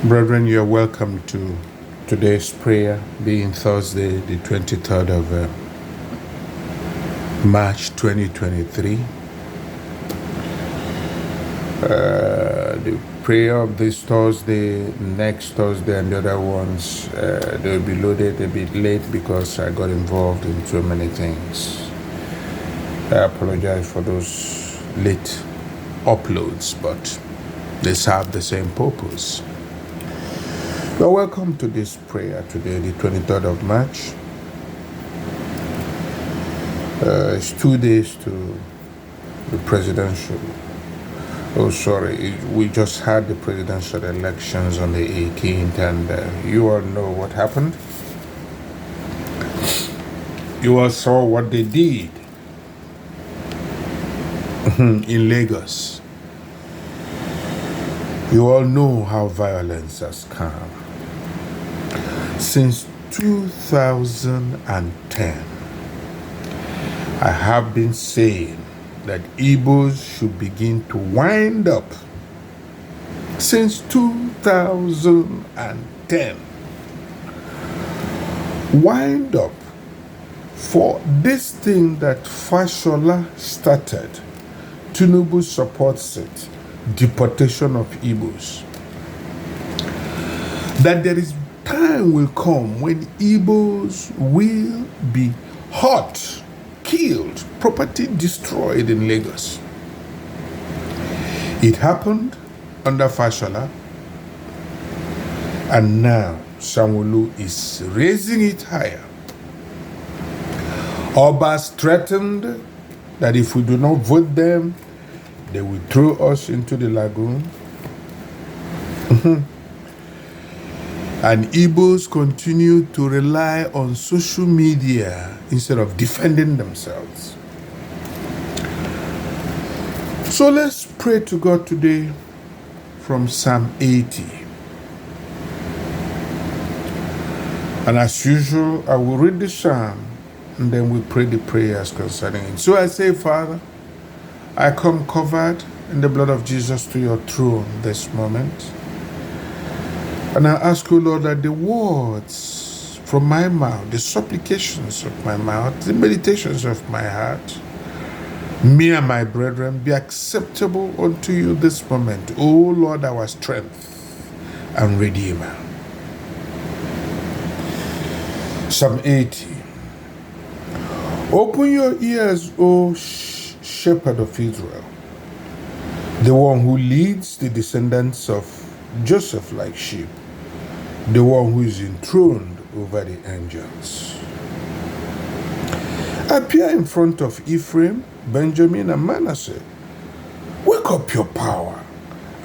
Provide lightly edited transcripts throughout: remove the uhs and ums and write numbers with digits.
Brethren, you are welcome to today's prayer, being Thursday, the 23rd of March 2023. The prayer of this Thursday, next Thursday, and the other ones, they'll be loaded a bit late because I got involved in so many things. I apologize for those late uploads, but they serve the same purpose. Well, welcome to this prayer today, the 23rd of March. It's 2 days to the presidential. We just had the presidential elections on the 18th, and you all know what happened. You all saw what they did in Lagos. You all know how violence has come. Since 2010, I have been saying that Igbos should begin to wind up. Since 2010, wind up for this thing that Fashola started. Tinubu supports it, deportation of Igbos. That there is time will come when Igbos will be hurt, killed, property destroyed in Lagos. It happened under Fashola, and now Sanwo-Olu is raising it higher. Obas threatened that if we do not vote them, they will throw us into the lagoon. And Igbos continue to rely on social media instead of defending themselves. So let's pray to God today from Psalm 80. And as usual, I will read the psalm and then we pray the prayers concerning it. So I say, Father, I come covered in the blood of Jesus to your throne this moment. And I ask you, Lord, that the words from my mouth, the supplications of my mouth, the meditations of my heart, me and my brethren, be acceptable unto you this moment, O Lord, our strength and Redeemer. Psalm 80. Open your ears, O shepherd of Israel, the one who leads the descendants of Joseph like sheep, the one who is enthroned over the angels. Appear in front of Ephraim, Benjamin, and Manasseh. Wake up your power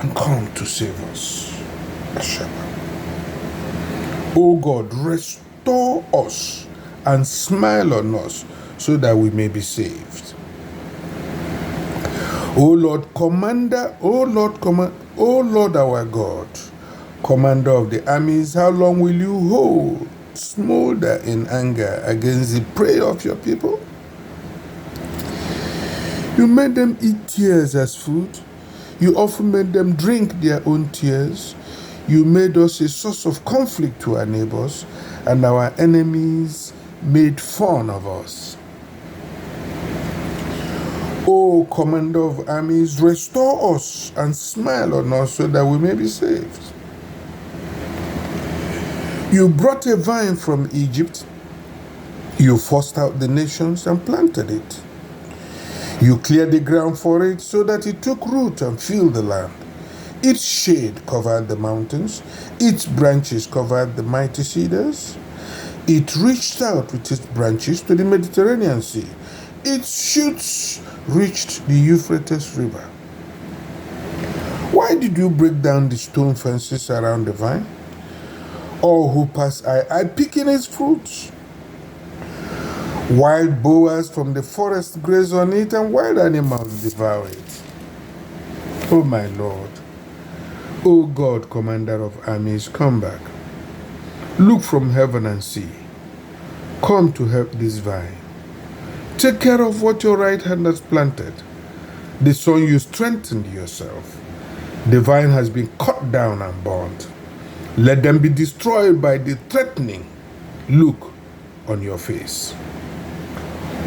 and come to save us. O God, restore us and smile on us so that we may be saved. O Lord our God, Commander of the armies, how long will you hold, smolder in anger against the prey of your people? You made them eat tears as food. You often made them drink their own tears. You made us a source of conflict to our neighbors, and our enemies made fun of us. O Commander of armies, restore us and smile on us so that we may be saved. You brought a vine from Egypt. You forced out the nations and planted it. You cleared the ground for it so that it took root and filled the land. Its shade covered the mountains. Its branches covered the mighty cedars. It reached out with its branches to the Mediterranean Sea. Its shoots reached the Euphrates River. Why did you break down the stone fences around the vine? All who pass I picking its fruits. Wild boars from the forest graze on it, and wild animals devour it. Oh my Lord, O God, Commander of armies, come back. Look from heaven and see. Come to help this vine. Take care of what your right hand has planted. The son you strengthened yourself. The vine has been cut down and burnt. Let them be destroyed by the threatening look on your face.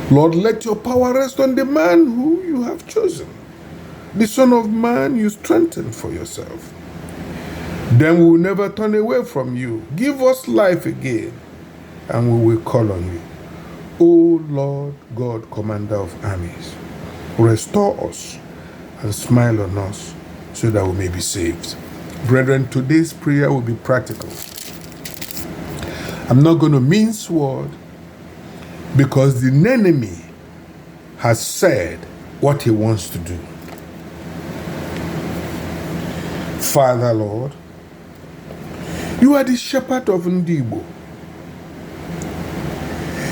Lord, let your power rest on the man who you have chosen, the Son of Man you strengthened for yourself. Then we will never turn away from you. Give us life again, and we will call on you. O Lord God, Commander of armies, restore us and smile on us so that we may be saved. Brethren, today's prayer will be practical. I'm not going to mince word because the enemy has said what he wants to do. Father, Lord, you are the shepherd of Ndigbo.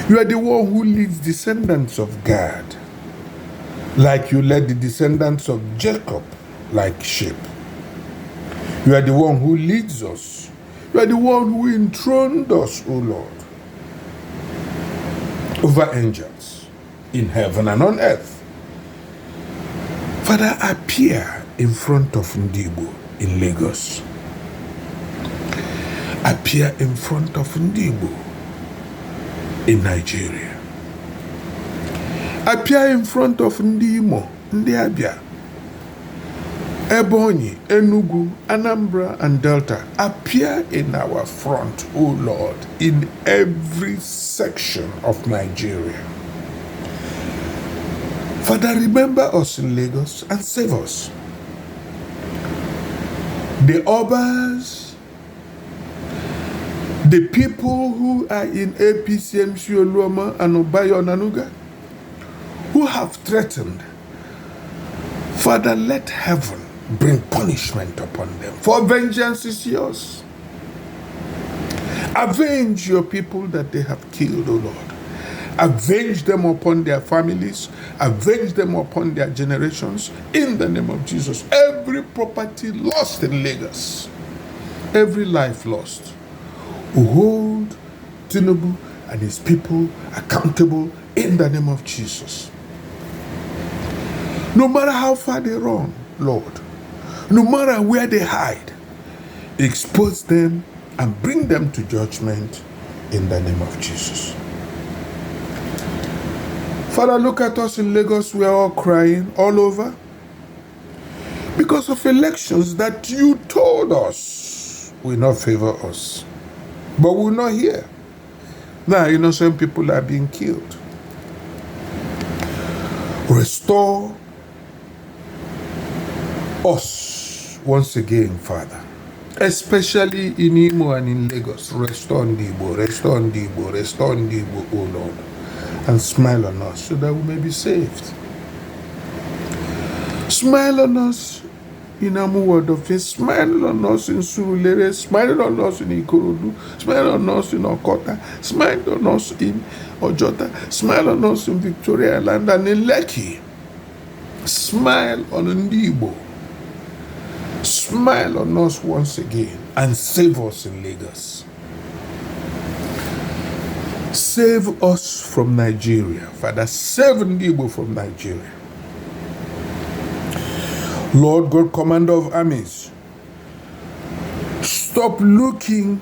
You are the one who leads descendants of God, like you led the descendants of Jacob like sheep. You are the one who leads us. You are the one who enthroned us, O Lord, over angels in heaven and on earth. Father, appear in front of Ndigbo in Lagos. Appear in front of Ndigbo in Nigeria. Appear in front of Ndimo, Ndiabia, Ebonyi, Enugu, Anambra, and Delta. Appear in our front, O Lord, in every section of Nigeria. Father, remember us in Lagos and save us. The Obas, the people who are in APCMC, Oluoma, and Obayo, Nanuga, who have threatened, Father, let heaven bring punishment upon them, for vengeance is yours. Avenge your people that they have killed, O Lord. Avenge them upon their families. Avenge them upon their generations. In the name of Jesus. Every property lost in Lagos, every life lost, who hold Tinubu and his people accountable in the name of Jesus. No matter how far they run, Lord, no matter where they hide, expose them and bring them to judgment in the name of Jesus. Father, look at us in Lagos. We are all crying all over because of elections that you told us will not favor us, but we will not hear. Now, innocent people are being killed. Restore us once again, Father, especially in Imo and in Lagos. Restore Ndigbo, restore Ndigbo, restore Ndigbo, O Lord, and smile on us so that we may be saved. Smile on us in Amuward of Faith, smile on us in Surulere, smile on us in Ikorodu, smile on us in Okota, smile on us in Ojota, smile on us in Victoria Island and in Lekki. Smile on Ndigbo. Smile on us once again and save us in Lagos. Save us from Nigeria, Father. Save Ndigbo from Nigeria. Lord God, Commander of armies, stop looking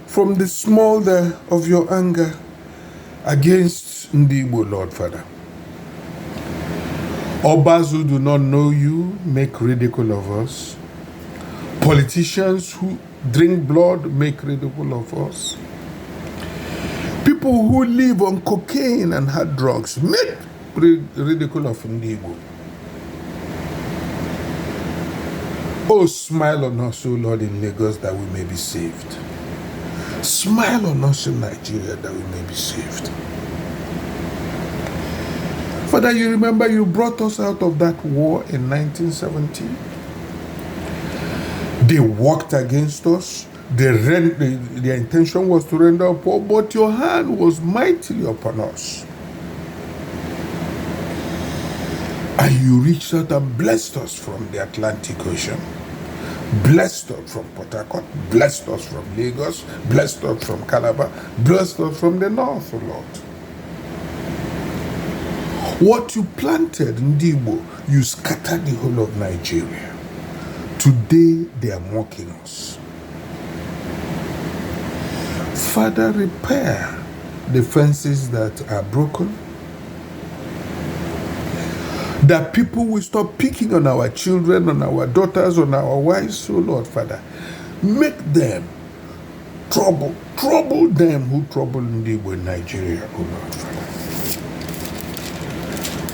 from the smolder of your anger against Ndigbo, Lord Father. Obas who do not know you make ridicule of us. Politicians who drink blood make ridicule of us. People who live on cocaine and hard drugs make ridicule of Ndigbo. Oh, smile on us, O Lord, in Lagos that we may be saved. Smile on us in Nigeria that we may be saved. Father, you remember you brought us out of that war in 1970. They worked against us. Their intention was to render up war, but your hand was mightily upon us. And you reached out and blessed us from the Atlantic Ocean. Blessed us from Port Harcourt. Blessed us from Lagos. Blessed us from Calabar. Blessed us from the north, O Lord. What you planted in Ndigbo, you scattered the whole of Nigeria. Today, they are mocking us. Father, repair the fences that are broken. That people will stop picking on our children, on our daughters, on our wives, oh Lord, Father. Make them trouble them who trouble Ndigbo in Nigeria, oh Lord, Father.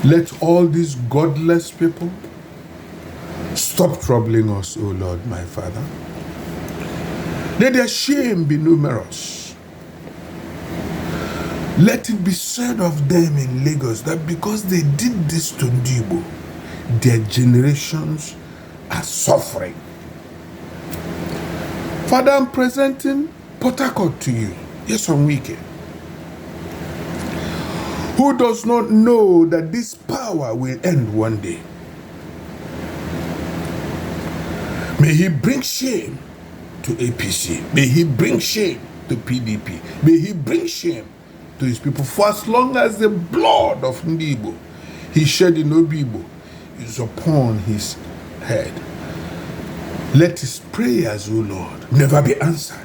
Let all these godless people stop troubling us, oh Lord, my Father. Let their shame be numerous. Let it be said of them in Lagos that because they did this to Ndigbo, their generations are suffering. Father, I'm presenting Port Harcourt to you. Yes, on weekend. Who does not know that this power will end one day? May he bring shame to APC. May he bring shame to PDP. May he bring shame to his people. For as long as the blood of Ndigbo he shed in Obibo is upon his head, let his prayers, O Lord, never be answered.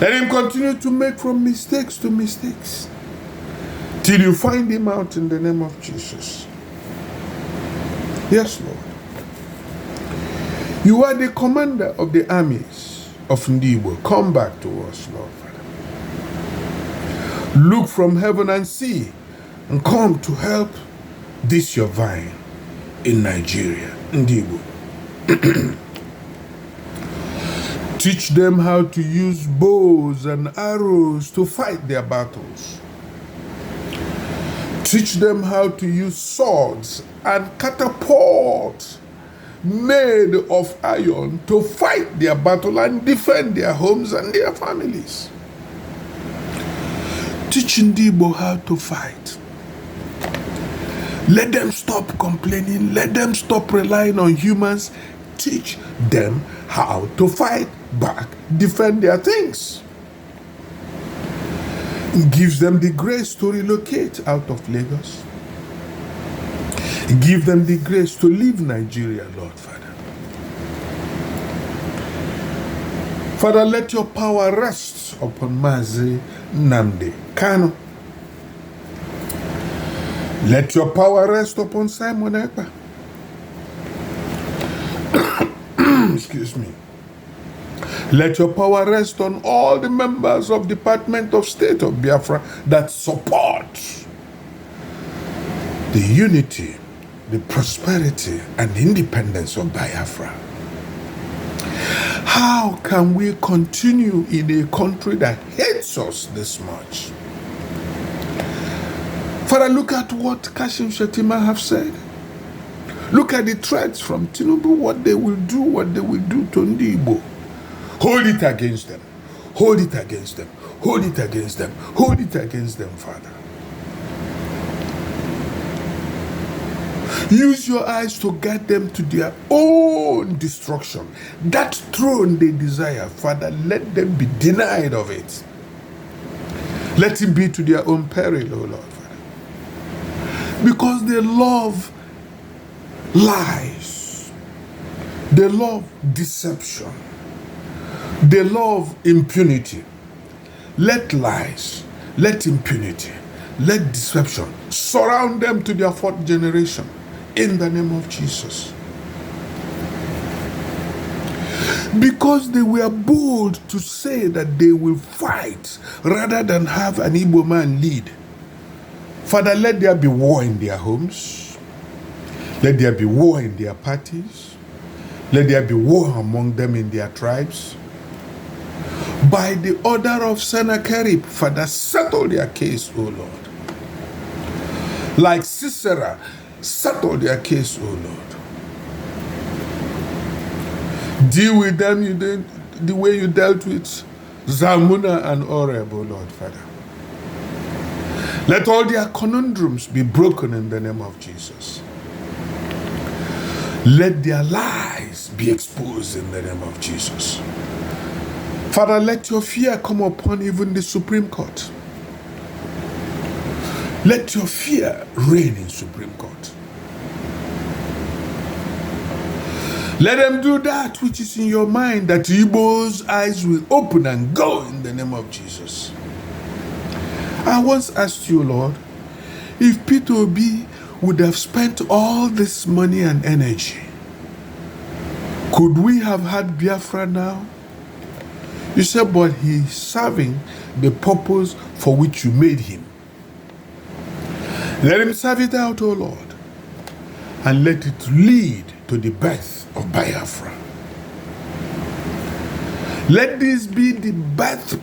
Let him continue to make from mistakes to mistakes till you find him out in the name of Jesus. Yes, Lord. You are the commander of the armies of Ndigbo. Come back to us, Lord Father. Look from heaven and see, and come to help this your vine in Nigeria, Ndigbo. Teach them how to use bows and arrows to fight their battles. Teach them how to use swords and catapults made of iron to fight their battle and defend their homes and their families. Teach Ndigbo how to fight. Let them stop complaining. Let them stop relying on humans. Teach them how to fight back, defend their things. It gives them the grace to relocate out of Lagos. Give them the grace to leave Nigeria, Lord Father. Father, let your power rest upon Mazi Nnamdi Kanu. Let your power rest upon Simon Ekpa. Excuse me. Let your power rest on all the members of the Department of State of Biafra that support the unity, the prosperity, and the independence of Biafra. How can we continue in a country that hates us this much? Father, look at what Kashim Shettima have said. Look at the threats from Tinubu, what they will do to Ndigbo. Hold it against them. Hold it against them. Hold it against them. Hold it against them, Father. Use your eyes to guide them to their own destruction. That throne they desire, Father, let them be denied of it. Let it be to their own peril, O Lord, Father. Because they love lies. They love deception. They love impunity. Let lies, let impunity, let deception surround them to their fourth generation. In the name of Jesus. Because they were bold to say that they will fight rather than have an Igbo man lead. Father, let there be war in their homes. Let there be war in their parties. Let there be war among them in their tribes. By the order of Sennacherib, Father, settle their case, O Lord. Like Sisera, settle their case, O Lord. Deal with them the way you dealt with Zalmunna and Oreb, O Lord, Father. Let all their conundrums be broken in the name of Jesus. Let their lies be exposed in the name of Jesus. Father, let your fear come upon even the Supreme Court. Let your fear reign in Supreme Court. Let them do that which is in your mind, that Igbos' eyes will open and go in the name of Jesus. I once asked you, Lord, if Peter Obi would have spent all this money and energy, could we have had Biafra now? You said, but he's serving the purpose for which you made him. Let him serve it out, O Lord, and let it lead to the birth of Biafra. Let this be the birth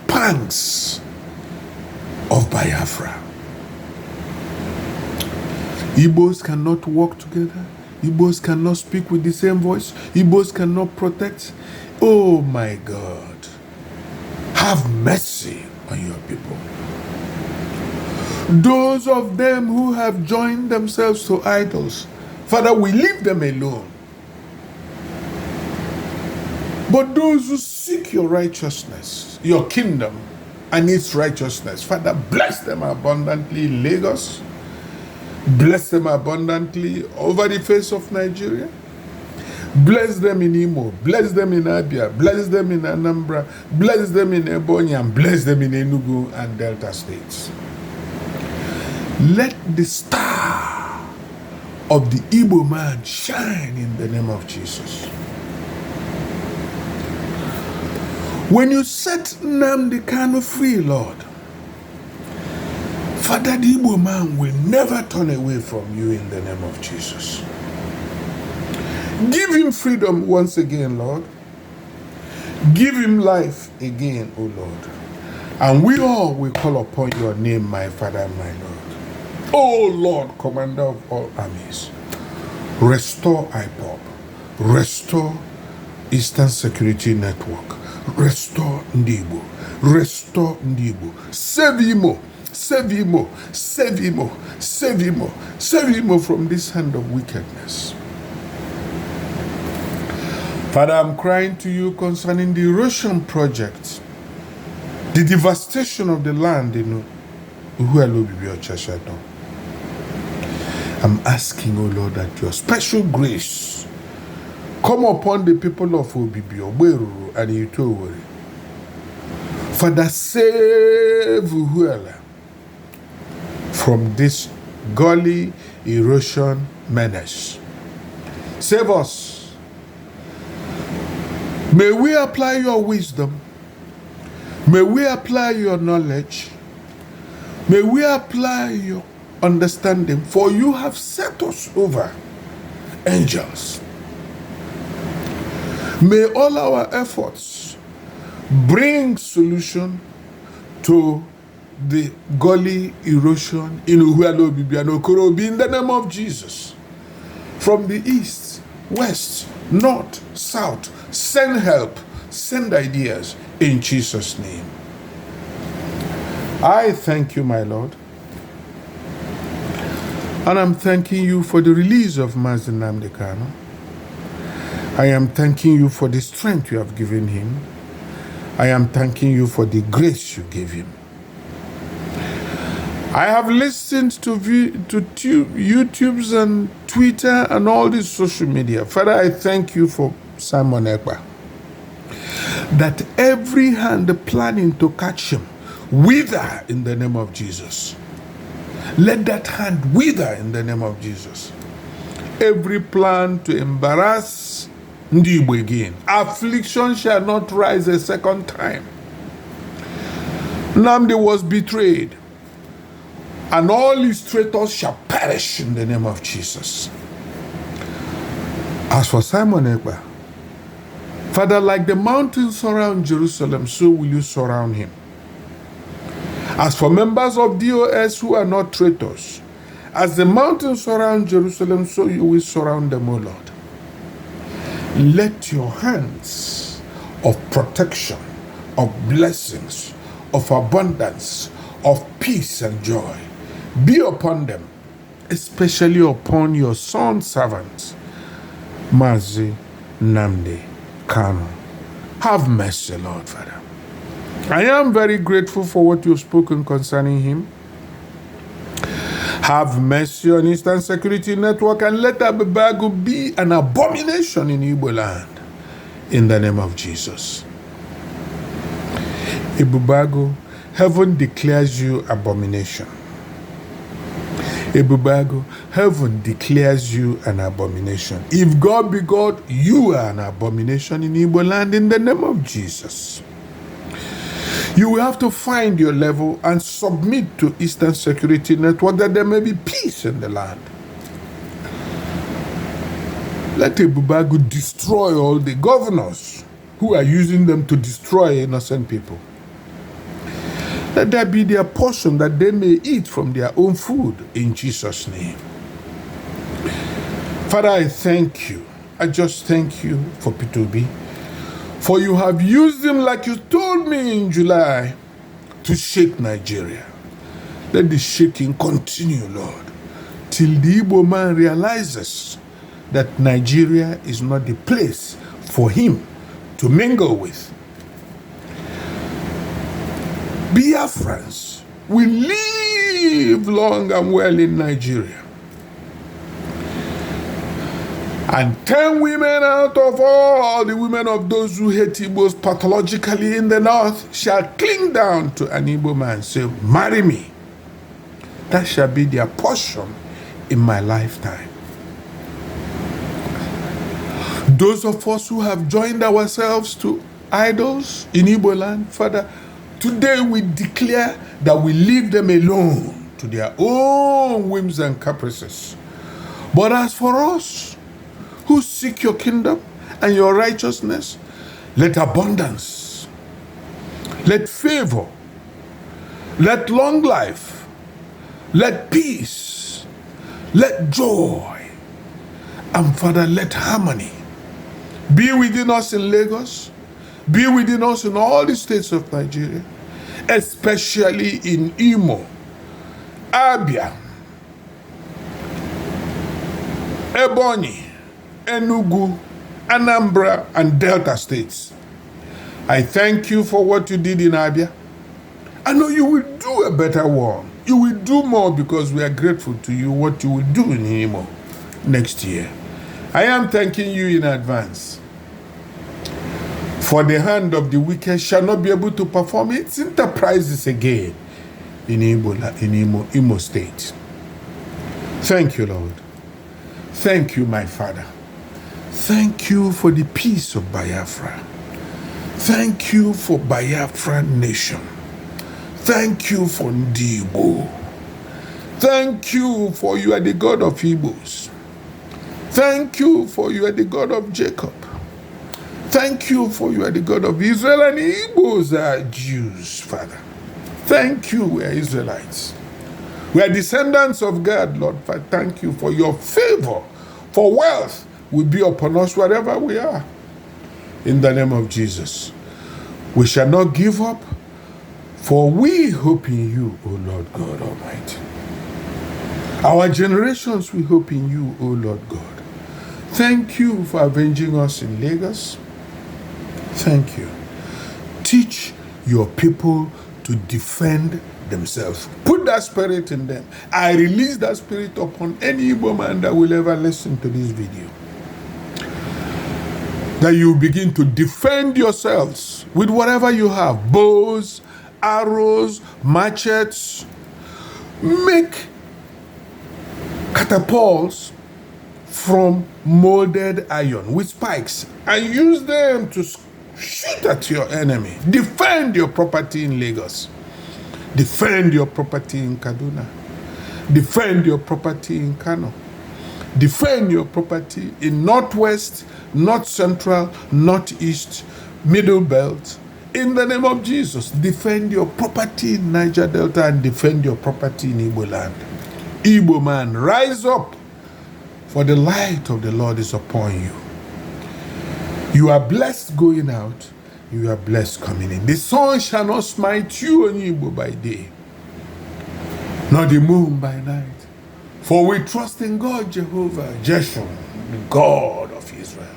pangs of Biafra. Igbos cannot walk together. Igbos cannot speak with the same voice. Igbos cannot protect. Oh my God. Have mercy on your people. Those of them who have joined themselves to idols, Father, we leave them alone. But those who seek your righteousness, your kingdom and its righteousness, Father, bless them abundantly in Lagos. Bless them abundantly over the face of Nigeria. Bless them in Imo. Bless them in Abia. Bless them in Anambra. Bless them in Ebonyi. And bless them in Enugu and Delta states. Let the star of the Igbo man shine in the name of Jesus. When you set Nnamdi Kanu free, Lord, Father, the Igbo man will never turn away from you in the name of Jesus. Give him freedom once again, Lord. Give him life again, O Lord. And we all will call upon your name, my Father and my Lord. O Lord, Commander of all armies, restore IPOB, restore Eastern Security Network, restore Ndigbo, restore Ndigbo, save Imo. Save Imo, save Imo, save Imo, save Imo from this hand of wickedness. Father, I'm crying to you concerning the erosion project, the devastation of the land in Uhualobibio. I'm asking, O Lord, that your special grace come upon the people of Obibio, Beruru, and Itoweri. Father, save Uhuala from this gully erosion menace. Save us. May we apply your wisdom. May we apply your knowledge. May we apply your understanding, for you have set us over angels. May all our efforts bring solution to the gully erosion in Uhualobibia and Okorobi in the name of Jesus. From the east, west, north, south, send help, send ideas in Jesus' name. I thank you, my Lord. And I'm thanking you for the release of Mazi Nnamdi Kanu. I am thanking you for the strength you have given him. I am thanking you for the grace you gave him. I have listened to YouTubes and Twitter and all this social media. Father, I thank you for Simon Ekpa. That every hand planning to catch him, wither in the name of Jesus. Let that hand wither in the name of Jesus. Every plan to embarrass Ndigbo again. Affliction shall not rise a second time. Nnamdi was betrayed, and all his traitors shall perish in the name of Jesus. As for Simon Ekpa, Father, like the mountains surround Jerusalem, so will you surround him. As for members of DOS who are not traitors, as the mountains surround Jerusalem, so you will surround them, O Lord. Let your hands of protection, of blessings, of abundance, of peace and joy be upon them, especially upon your son servant, Mazi Nnamdi Kanu. Have mercy, Lord, Father. I am very grateful for what you've spoken concerning him. Have mercy on Eastern Security Network and let Abubago be an abomination in Igbo land. In the name of Jesus. Abubago, heaven declares you abomination. Abubago, heaven declares you an abomination. If God be God, you are an abomination in Igbo land in the name of Jesus. You will have to find your level and submit to Eastern Security Network that there may be peace in the land. Let Abubago destroy all the governors who are using them to destroy innocent people. Let that be their portion that they may eat from their own food in Jesus' name. Father, I thank you. I just thank you for P2B. For you have used him like you told me in July to shake Nigeria. Let the shaking continue, Lord, till the Igbo man realizes that Nigeria is not the place for him to mingle with. Biafrans will live long and well in Nigeria. And 10 women out of all the women of those who hate Igbos pathologically in the north shall cling down to an Igbo man and say, marry me. That shall be their portion in my lifetime. Those of us who have joined ourselves to idols in Igbo land, Father, today we declare that we leave them alone to their own whims and caprices. But as for us, who seek your kingdom and your righteousness, let abundance, let favor, let long life, let peace, let joy, and Father, let harmony be within us in Lagos, be within us in all the states of Nigeria, especially in Imo, Abia, Ebonyi, Enugu, Anambra, and Delta states. I thank you for what you did in Abia. I know you will do a better one. You will do more because we are grateful to you what you will do in Imo next year. I am thanking you in advance. For the hand of the wicked shall not be able to perform its enterprises again in Imo State. Thank you, Lord. Thank you, my Father. Thank you for the peace of Biafra. Thank you for Biafra nation. Thank you for Ndigbo. Thank you for you are the God of Igbos. Thank you for you are the God of Jacob. Thank you for you are the God of Israel, and Igbos are Jews, Father. Thank you, we are Israelites. We are descendants of God, Lord. Thank you for your favor, for wealth will be upon us wherever we are. In the name of Jesus, we shall not give up, for we hope in you, O Lord God Almighty. Our generations, we hope in you, O Lord God. Thank you for avenging us in Lagos. Thank you. Teach your people to defend themselves. Put that spirit in them. I release that spirit upon any Igbo man that will ever listen to this video. That you begin to defend yourselves with whatever you have. Bows, arrows, machetes. Make catapults from molded iron with spikes and use them to shoot at your enemy. Defend your property in Lagos. Defend your property in Kaduna. Defend your property in Kano. Defend your property in Northwest, North Central, Northeast, Middle Belt. In the name of Jesus, defend your property in Niger Delta and defend your property in Igbo land. Igbo man, rise up, for the light of the Lord is upon you. You are blessed going out, you are blessed coming in. The sun shall not smite you on Igbo by day, nor the moon by night. For we trust in God, Jehovah, Jeshurun, the God of Israel.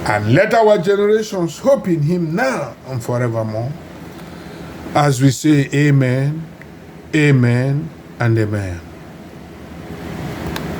And let our generations hope in him now and forevermore. As we say amen, amen, and amen.